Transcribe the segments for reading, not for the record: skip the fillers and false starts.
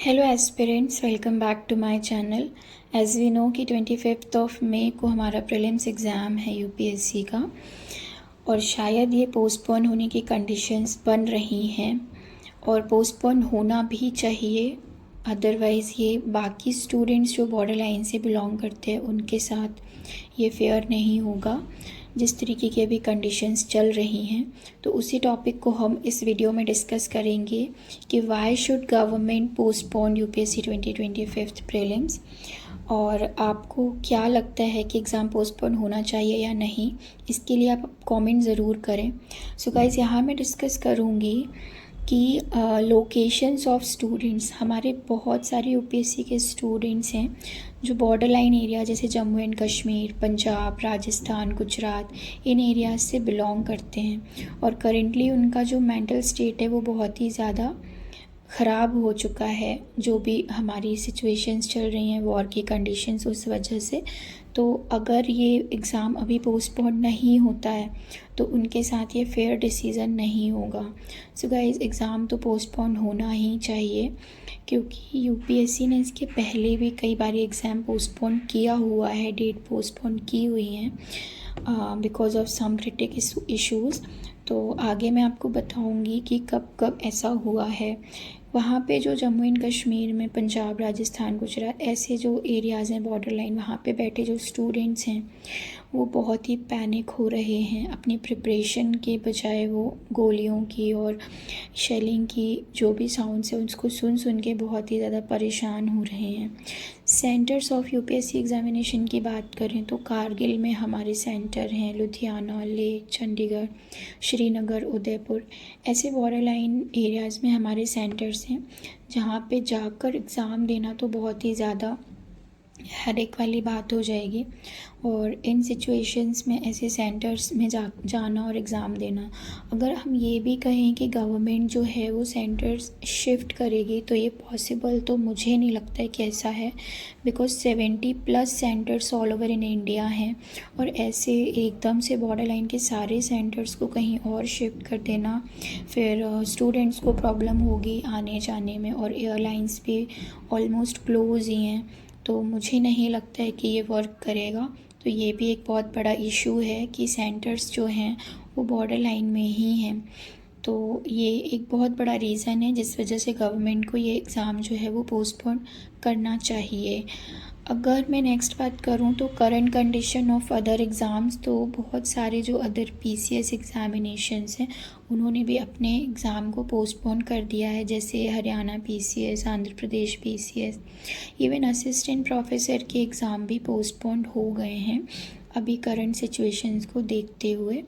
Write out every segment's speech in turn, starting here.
Hello aspirants, welcome back to my channel. As we know कि 25 of May को हमारा prelims exam है UPSC का, और शायद ये पोस्टपोन होने की कंडीशंस बन रही हैं और पोस्टपोन होना भी चाहिए। अदरवाइज़ ये बाकी स्टूडेंट्स जो बॉर्डर लाइन से बिलोंग करते हैं उनके साथ ये फेयर नहीं होगा जिस तरीके की अभी कंडीशंस चल रही हैं। तो उसी टॉपिक को हम इस वीडियो में डिस्कस करेंगे कि why should government postpone UPSC 2025 prelims, और आपको क्या लगता है कि एग्ज़ाम पोस्टपोन होना चाहिए या नहीं। इसके लिए आप कमेंट ज़रूर करें। सो गाइस, यहाँ मैं डिस्कस करूँगी कि लोकेशंस ऑफ स्टूडेंट्स। हमारे बहुत सारे यूपीएससी के स्टूडेंट्स हैं जो बॉर्डर लाइन एरिया जैसे Jammu and Kashmir, Punjab, Rajasthan, Gujarat, in areas से बिलोंग करते हैं, और करेंटली उनका जो मेंटल स्टेट है वो बहुत ही ज़्यादा ख़राब हो चुका है। जो भी हमारी सिचुएशंस चल रही हैं, वॉर की कंडीशंस, उस वजह से। तो अगर ये एग्ज़ाम अभी पोस्टपोन नहीं होता है तो उनके साथ ये फेयर डिसीज़न नहीं होगा। सो गाइस, एग्ज़ाम तो पोस्टपोन होना ही चाहिए, क्योंकि यूपीएससी ने इसके पहले भी कई बार एग्ज़ाम पोस्टपोन किया हुआ है, डेट पोस्टपोन की हुई हैं because of some critic issues. तो आगे मैं आपको बताऊंगी कि कब कब ऐसा हुआ है। वहाँ पे जो जम्मू एंड कश्मीर में, पंजाब, राजस्थान, गुजरात, ऐसे जो एरियाज़ हैं बॉर्डर लाइन, वहाँ पे बैठे जो स्टूडेंट्स हैं वो बहुत ही पैनिक हो रहे हैं। अपनी प्रिपरेशन के बजाय वो गोलियों की और शेलिंग की जो भी साउंड्स है उसको सुन सुन के बहुत ही ज़्यादा परेशान हो रहे हैं। सेंटर्स ऑफ यूपीएससी एग्ज़ामिनेशन की बात करें तो कारगिल में हमारे सेंटर हैं, लुधियाना, लेह, चंडीगढ़, श्रीनगर, उदयपुर, ऐसे बॉर्डर लाइन एरियाज़ में हमारे सेंटर्स हैं जहाँ पे जाकर एग्ज़ाम देना तो बहुत ही ज़्यादा हेडेक वाली बात हो जाएगी। और इन सिचुएशंस में ऐसे सेंटर्स में जाना और एग्ज़ाम देना, अगर हम ये भी कहें कि गवर्नमेंट जो है वो सेंटर्स शिफ्ट करेगी तो ये पॉसिबल तो मुझे नहीं लगता है कि ऐसा है, because 70+ centres all over in India हैं, और ऐसे एकदम से बॉर्डर लाइन के सारे सेंटर्स को कहीं और शिफ्ट कर देना, फिर स्टूडेंट्स को प्रॉब्लम होगी आने जाने में, और एयरलाइंस भी ऑलमोस्ट क्लोज़ ही हैं। तो मुझे नहीं लगता है कि ये वर्क करेगा। तो ये भी एक बहुत बड़ा इशू है कि सेंटर्स जो हैं वो बॉर्डर लाइन में ही हैं। तो ये एक बहुत बड़ा रीज़न है जिस वजह से गवर्नमेंट को ये एग्ज़ाम जो है वो पोस्टपोन करना चाहिए। अगर मैं नेक्स्ट बात करूं तो current condition of other exams, तो बहुत सारे जो अदर पीसीएस एग्ज़ामिनेशंस हैं उन्होंने भी अपने एग्ज़ाम को पोस्टपोन कर दिया है, जैसे Haryana PCS, Andhra Pradesh PCS, even assistant professor के एग्ज़ाम भी पोस्टपोन हो गए हैं अभी करंट सिचुएशंस को देखते हुए।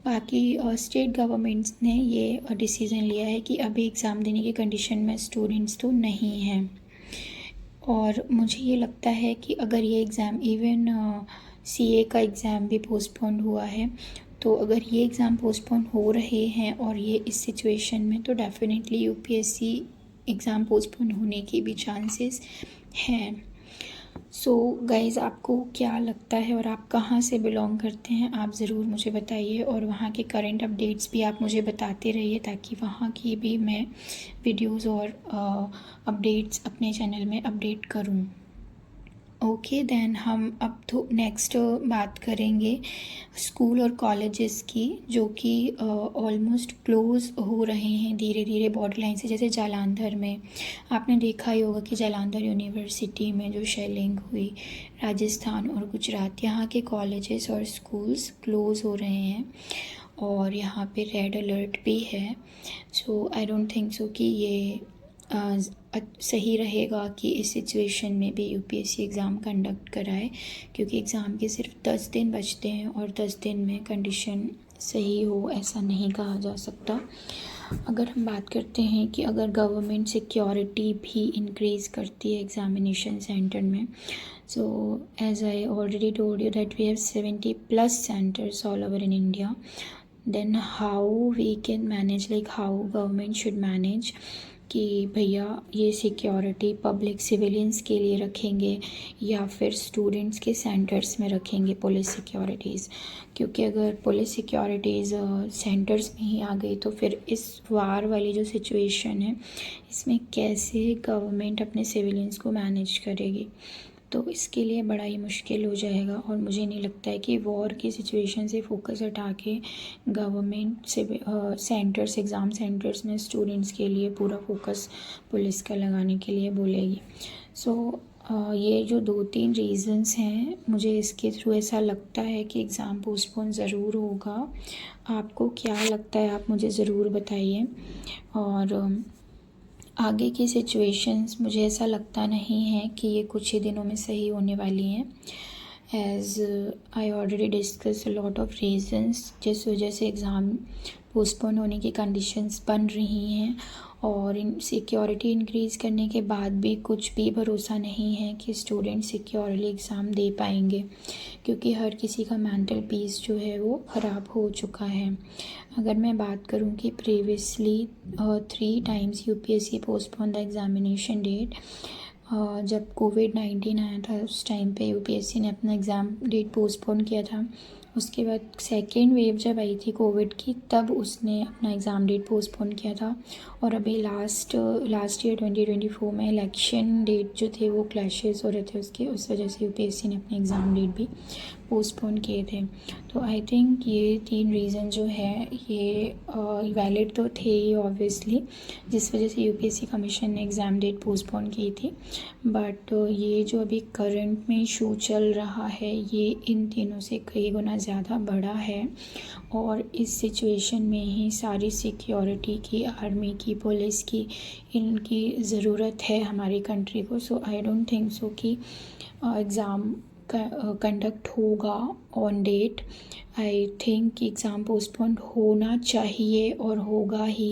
बाकी स्टेट गवर्नमेंट्स ने ये डिसीज़न लिया है कि अभी एग्ज़ाम देने की कंडीशन में स्टूडेंट्स तो नहीं हैं। और मुझे ये लगता है कि अगर ये एग्ज़ाम, इवन सीए का एग्ज़ाम भी पोस्टपोन हुआ है, तो अगर ये एग्ज़ाम पोस्टपोन हो रहे हैं और ये इस सिचुएशन में, तो डेफिनेटली यूपीएससी एग्ज़ाम पोस्टपोन होने की भी चांसेस हैं। सो गाइज़, आपको क्या लगता है और आप कहाँ से बिलोंग करते हैं, आप ज़रूर मुझे बताइए, और वहाँ के करंट अपडेट्स भी आप मुझे बताते रहिए ताकि वहाँ की भी मैं वीडियोस और अपडेट्स अपने चैनल में अपडेट करूँ। ओके देन, हम अब तो नेक्स्ट बात करेंगे स्कूल और कॉलेजेस की, जो कि ऑलमोस्ट क्लोज़ हो रहे हैं धीरे धीरे बॉर्डर लाइन से। जैसे जालंधर में आपने देखा ही होगा कि जालंधर यूनिवर्सिटी में जो शेलिंग हुई, राजस्थान और गुजरात, यहाँ के कॉलेजेस और स्कूल्स क्लोज़ हो रहे हैं, और यहाँ पे रेड अलर्ट भी है। सो आई डोंट थिंक सो कि ये सही रहेगा कि इस सिचुएशन में भी यूपीएससी एग्ज़ाम कंडक्ट कराए, क्योंकि एग्ज़ाम के सिर्फ 10 दिन बचते हैं और 10 दिन में कंडीशन सही हो ऐसा नहीं कहा जा सकता। अगर हम बात करते हैं कि अगर गवर्नमेंट सिक्योरिटी भी इंक्रीज़ करती है एग्ज़ामिनेशन सेंटर में, so as I already told you that we have 70+ centres all over in India, then how we can manage, like how government should manage कि भैया ये सिक्योरिटी पब्लिक सिविलियंस के लिए रखेंगे या फिर स्टूडेंट्स के सेंटर्स में रखेंगे पुलिस सिक्योरिटीज़, क्योंकि अगर पुलिस सिक्योरिटीज़ सेंटर्स में ही आ गई तो फिर इस वार वाली जो सिचुएशन है इसमें कैसे गवर्नमेंट अपने सिविलियंस को मैनेज करेगी। तो इसके लिए बड़ा ही मुश्किल हो जाएगा और मुझे नहीं लगता है कि वॉर की सिचुएशन से फोकस हटा के गवर्नमेंट से सेंटर्स एग्ज़ाम सेंटर्स में स्टूडेंट्स के लिए पूरा फोकस पुलिस का लगाने के लिए बोलेगी। सो ये जो 2-3 रीज़न्स हैं, मुझे इसके थ्रू ऐसा लगता है कि एग्ज़ाम पोस्टपोन ज़रूर होगा। आपको क्या लगता है आप मुझे ज़रूर बताइए। और आगे की सिचुएशंस मुझे ऐसा लगता नहीं है कि ये कुछ ही दिनों में सही होने वाली हैं। As I already discuss a lot of reasons जिस वजह से एग्ज़ाम पोस्टपोन होने की कंडीशंस बन रही हैं, और इन सिक्योरिटी इंक्रीज़ करने के बाद भी कुछ भी भरोसा नहीं है कि स्टूडेंट सिक्योरली एग्ज़ाम दे पाएंगे, क्योंकि हर किसी का मेंटल पीस जो है वो ख़राब हो चुका है। अगर मैं बात करूं कि previously 3 times UPSC postpone the examination date. जब कोविड-19 आया था उस टाइम पे यूपीएससी ने अपना एग्ज़ाम डेट पोस्टपोन किया था। उसके बाद सेकेंड वेव जब आई थी कोविड की, तब उसने अपना एग्ज़ाम डेट पोस्टपोन किया था। और अभी लास्ट ईयर 2024 में इलेक्शन डेट जो थे वो क्लैशेस हो रहे थे उसके, उस वजह से यूपीएससी ने अपने एग्ज़ाम डेट भी पोस्टपोन किए थे। तो आई थिंक ये 3 रीज़न जो है ये वैलिड तो थे ही ऑब्वियसली, जिस वजह से यूपीएससी कमीशन ने एग्ज़ाम डेट पोस्टपोन की थी। बट ये जो अभी करंट में इशू चल रहा है ये इन तीनों से कई गुना ज़्यादा बड़ा है, और इस सिचुएशन में ही सारी सिक्योरिटी की, आर्मी की, पुलिस की, इनकी ज़रूरत है हमारी कंट्री को। सो आई डोंट थिंक सो कि एग्ज़ाम कंडक्ट होगा on date. I think exam postpone होना चाहिए और होगा ही।